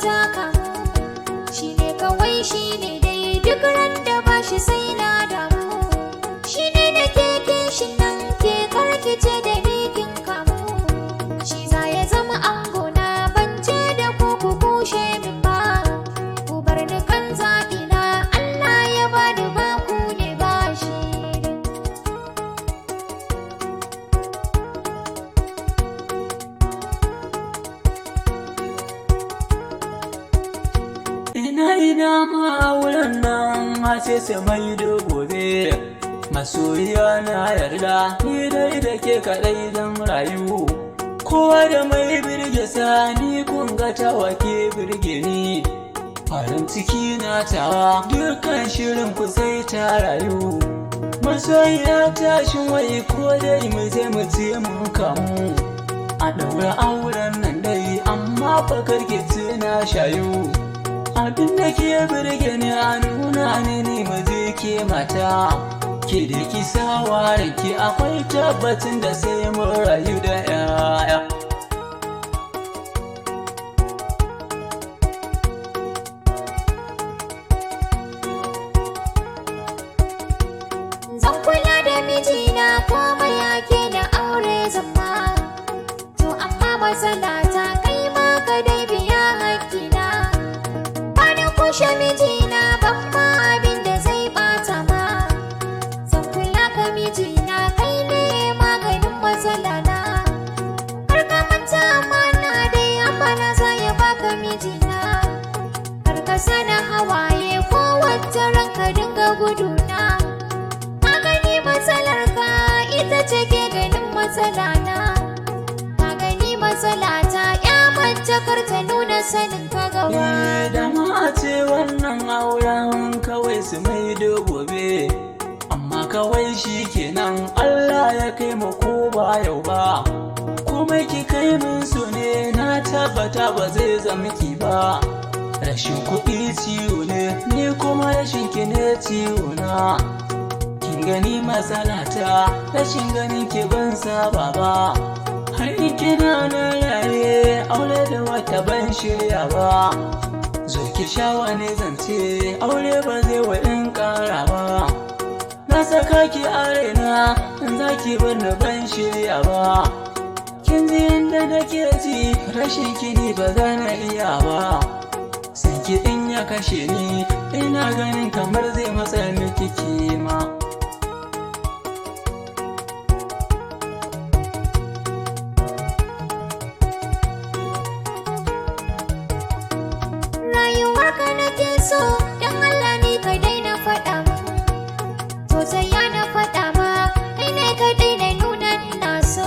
ta kamu, shi ne kawai shi ne dai duk ran da ba shi sai na damu, shi ne da ke kishin nan ke karkice da nikin kamu, shi za ya zama angona bance da ku kushe min ba, ku bar ni kan zaɓina Allah ya bani ba ku ne ba shi. Ina ma auren nan hace sai mai da gobe, masoyiya na yarda ni dai da ke kaɗai zan rayu, kowa da mai birge sani kun ga tawa ke birge ni, farin ciki na tawa dukkan shirin ku sai ta rayu, masoyiya tashin wai ko dai mu je mu ce mun kamu, a ɗaura auren nan dai amma fa karkice na shayu, abin da ke birge ni a nuna ni maje ke mata, ke da ki sawa ranki akwai tabbacin da sai mun rayu da yaya. Zan kula da mijina komai yake da aure zama, to amma matsala ta kai ma ka dai biya hakkina, bani kushe mijina ban ma abin da zai bata ma, zan kula ka mijina kai ne maganin matsala na, kar ka manta amana dai amana za ya baka mijina, kar ka sana hawaye ko wata ranka dinga guduna, ka gani matsalar ka ita ce ke ganin matsala na, ka gani matsala ta ya mace kar ta nuna sanin ka gaba. Da ma a ce wannan auren kawai su mai da gobe, amma kawai shi kenan Allah ya kai mu ko ba yau ba, komai ki kai min su ne na tabbata ba zai zama ki ba, rashin kuɗi ciwo ne ni kuma rashin ki ne ciwo na, kin gani matsalata rashin ganin ki ban saba ba, har in kina na raye aure da wata ban shirya ba, zo ki sha wani zance aure ba zai wa in ƙara ba, na saka ki a raina in za ki bar ni ban shirya ba, kin ji yadda nake ji rashin ki ni ba za na iya ba, san ki in ya kashe ni ina ganin kamar zai matsa miki kima. Rayuwarka nake so don Allah ni ka daina faɗa ma, to sai ya na faɗa ma kai ne ka daina nuna ina so.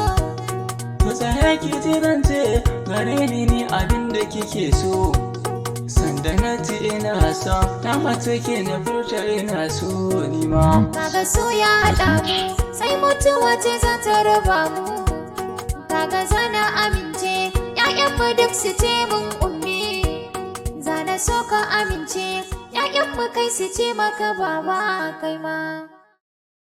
To tsaya ki ji zance gare ni abin da kike so, sanda na ce ina so na mace ke na furta ina so ni ma. Kaga so ya haɗa mu sai mutuwa ce za ta raba mu, kaga zana amince ƴaƴan mu duk su ce mun ummi, zana so ka amince ƴaƴan mu kai su ce maka baba kai ma.